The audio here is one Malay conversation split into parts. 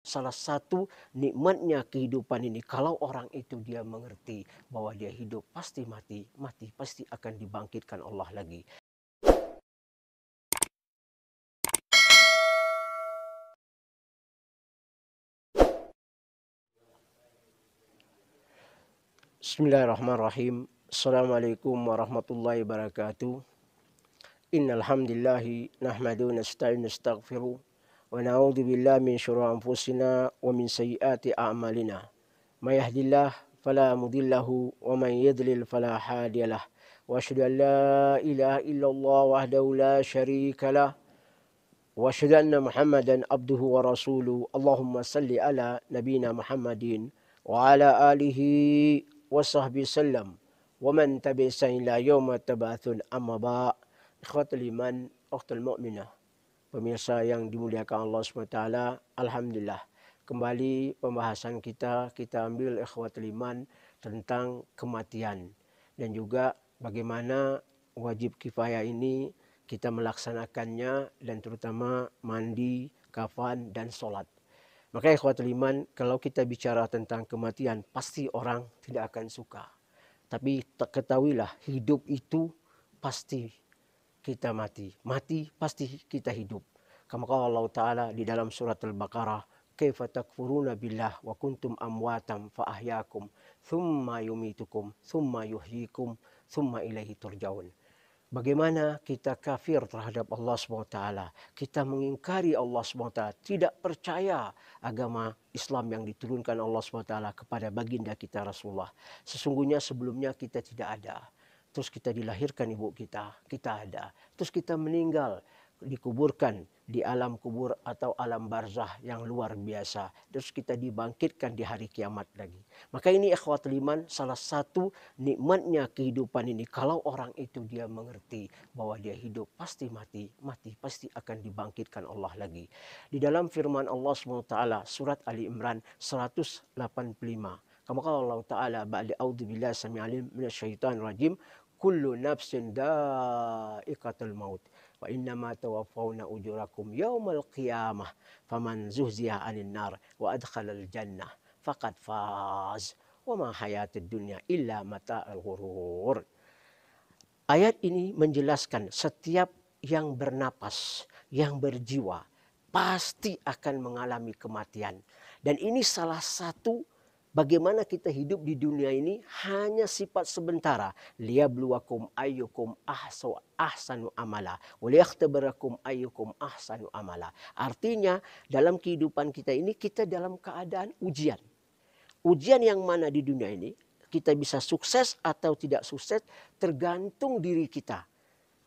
Salah satu nikmatnya kehidupan ini, kalau orang itu dia mengerti bahwa dia hidup pasti mati, mati pasti akan dibangkitkan Allah lagi. Bismillahirrahmanirrahim. Assalamualaikum warahmatullahi wabarakatuh. Innal hamdalillah nahmaduhu wa nasta'inu nastaghfiruh wa na'udzu billahi min syururi anfusina wa min sayyiati a'malina. May yahdihillahu fala mudhillalahu wa may yudlil fala hadiyalah. Wa asyhadu an la ilaha illallah wahdahu la syarika wa asyhadu anna Muhammadan abduhu wa rasuluh. Allahumma salli ala nabiyyina Muhammadin wa ala alihi wa sahbihi sallam wa man tabi'ahum ila yaumil tab'atsun, amma ba'. Ikhwatul iman, ukhtul mu'minah, pemirsa yang dimuliakan Allah SWT, alhamdulillah. Kembali pembahasan kita ambil ikhwatul iman tentang kematian dan juga bagaimana wajib kifayah ini kita melaksanakannya, dan terutama mandi, kafan, dan sholat. Maka ikhwatul iman, kalau kita bicara tentang kematian, pasti orang tidak akan suka. Tapi ketahuilah, hidup itu pasti kita mati. Mati pasti kita hidup. Kama qala Allah Ta'ala di dalam surat Al-Baqarah, kaifa takfuruna billah wa kuntum amwatam fa ahyakum thumma yumitukum thumma yuhyikum thumma ilaihi turja'un. Bagaimana kita kafir terhadap Allah SWT, kita mengingkari Allah SWT, tidak percaya agama Islam yang diturunkan Allah SWT kepada baginda kita Rasulullah. Sesungguhnya sebelumnya kita tidak ada. Terus kita dilahirkan ibu kita ada. Terus kita meninggal, dikuburkan di alam kubur atau alam barzah yang luar biasa. Terus kita dibangkitkan di hari kiamat lagi. Maka ini ikhwatul iman, salah satu nikmatnya kehidupan ini. Kalau orang itu dia mengerti bahwa dia hidup pasti mati, mati pasti akan dibangkitkan Allah lagi. Di dalam firman Allah SWT, surat Ali Imran 185. Kama qala Allah Ta'ala ba'da a'udzu billahi samii'il 'alim minasyaitonir rajim, kullu nafsin dha'iqatul maut wa innama tawaffawna ujurakum yaumal qiyamah faman zuhziha 'anil nar wa adkhalal jannah faqad faz wa ma hayatud dunya illa mata'ul ghurur. Ayat ini menjelaskan setiap yang bernapas, yang berjiwa pasti akan mengalami kematian. Dan ini salah satu bagaimana kita hidup di dunia ini hanya sifat sementara. Liyabluwakum ayyukum ahsanu amala wa liyaktabarakum ayyukum ahsanu amala. Artinya dalam kehidupan kita ini kita dalam keadaan ujian. Ujian yang mana di dunia ini kita bisa sukses atau tidak sukses tergantung diri kita.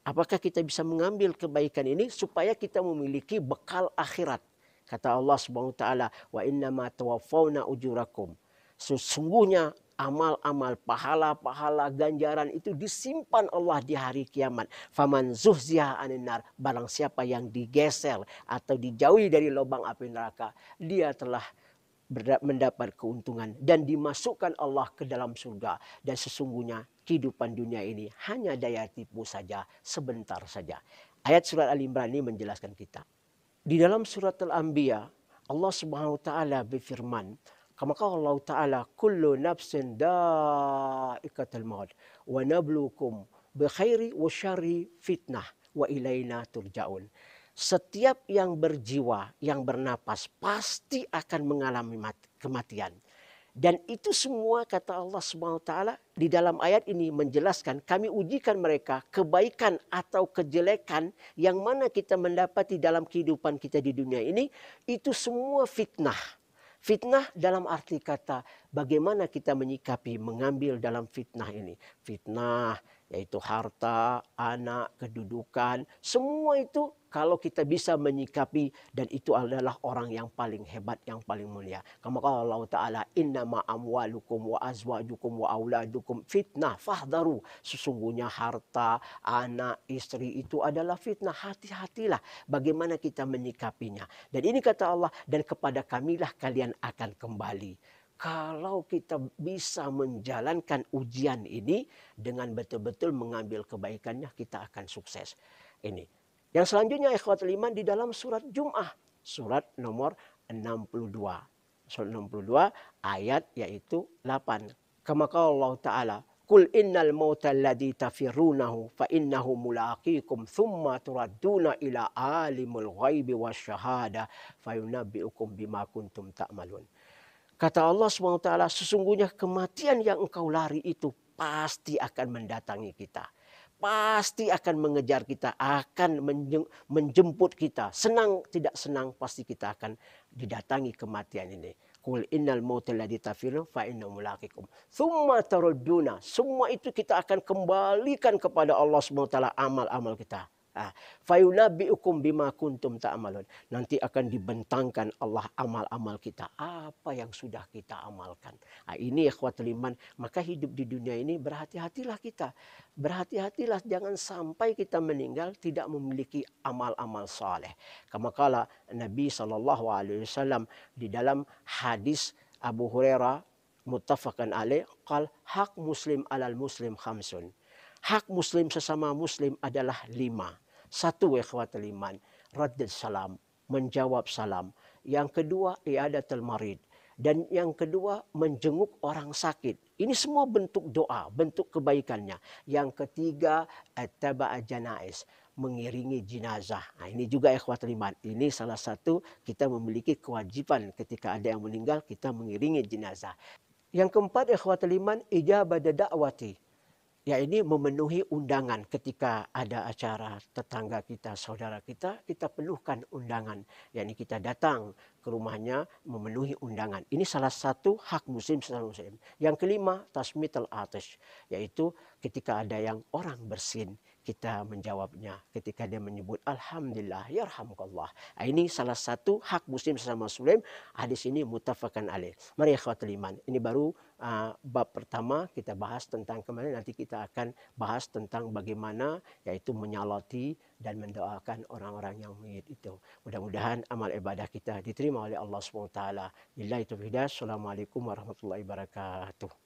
Apakah kita bisa mengambil kebaikan ini supaya kita memiliki bekal akhirat. Kata Allah Subhanahu wa taala, wa innama tawaffawna ujurakum. Sesungguhnya amal-amal, pahala-pahala, ganjaran itu disimpan Allah di hari kiamat. Faman zuhziha 'anil nar, barang siapa yang digeser atau dijauhi dari lubang api neraka, dia telah mendapat keuntungan dan dimasukkan Allah ke dalam surga. Dan sesungguhnya kehidupan dunia ini hanya daya tipu saja, sebentar saja. Ayat surat Al-Imran ini menjelaskan kita. Di dalam surat Al-Anbiya, Allah Subhanahu wa taala berfirman, kama qala Allah Ta'ala, kullu nafsin dha'iqatul maut wa nabluukum bi khairi wa syarri fitnah wa ilaina turja'un. Setiap yang berjiwa, yang bernapas pasti akan mengalami kematian. Dan itu semua kata Allah SWT di dalam ayat ini menjelaskan, kami ujikan mereka kebaikan atau kejelekan yang mana kita mendapati dalam kehidupan kita di dunia ini, itu semua fitnah. Fitnah dalam arti kata bagaimana kita menyikapi, mengambil dalam fitnah ini. Fitnah yaitu harta, anak, kedudukan, semua itu kalau kita bisa menyikapi, dan itu adalah orang yang paling hebat, yang paling mulia. Kama qala Allah Ta'ala, innama amwalukum wa azwajukum wa auladukum fitnah fahdharu. Sesungguhnya harta, anak, istri itu adalah fitnah. Hati-hatilah bagaimana kita menyikapinya. Dan ini kata Allah, dan kepada kamilah kalian akan kembali. Kalau kita bisa menjalankan ujian ini dengan betul-betul mengambil kebaikannya, kita akan sukses. Ini. Yang selanjutnya ikhwatul iman di dalam surat Jum'ah, surat nomor 62. Surat 62 ayat yaitu 8. Kama qala Allah Ta'ala, Qul innal mauta alladhi tafirrunahu fa innahu mulaqikum thumma turadduna ila alimul ghaibi wasyahada fayunabbi'ukum bima kuntum ta'malun. Kata Allah SWT, sesungguhnya kematian yang engkau lari itu pasti akan mendatangi kita. Pasti akan mengejar kita, akan menjemput kita. Senang tidak senang pasti kita akan didatangi kematian ini. Qul innal mautal ladzi tafirun fa innahu mulaqikum. Tsumma tarudduna. Semua itu kita akan kembalikan kepada Allah SWT amal-amal kita. Fayunabbi'ukum bima kuntum ta'malun. Nanti akan dibentangkan Allah amal-amal kita. Apa yang sudah kita amalkan. Ini ikhwatul iman. Maka hidup di dunia ini berhati-hatilah kita. Berhati-hatilah jangan sampai kita meninggal tidak memiliki amal-amal saleh. Kama kala Nabi SAW di dalam hadis Abu Hurairah muttafaqan alaih, qal hak muslim alal muslim khamsun. Hak muslim sesama muslim adalah 5. Satu, ikhwatul iman, raddul salam, menjawab salam. Yang kedua, i'adatul marid. Dan yang kedua, menjenguk orang sakit. Ini semua bentuk doa, bentuk kebaikannya. Yang ketiga, atba'a janaiz, mengiringi jenazah. Ini juga ikhwatul iman. Ini salah satu kita memiliki kewajiban ketika ada yang meninggal, kita mengiringi jenazah. Yang keempat, ikhwatul iman, ijabah da'wati. Ya, ini memenuhi undangan ketika ada acara tetangga kita, saudara kita penuhkan undangan. Yani kita datang ke rumahnya memenuhi undangan. Ini salah satu hak muslim sesama muslim. Yang kelima, tasmitul atish, yaitu ketika ada yang orang bersin, kita menjawabnya ketika dia menyebut alhamdulillah yarhamukallah. Ini salah satu hak muslim sesama muslim. Hadis ini muttafaqan alaih. Mari ikhwatul iman, ini baru bab pertama kita bahas tentang kemarin, nanti kita akan bahas tentang bagaimana yaitu menyalati dan mendoakan orang-orang yang mayit itu. Mudah-mudahan amal ibadah kita diterima oleh Allah SWT. Billahi taufiq. Assalamualaikum warahmatullahi wabarakatuh.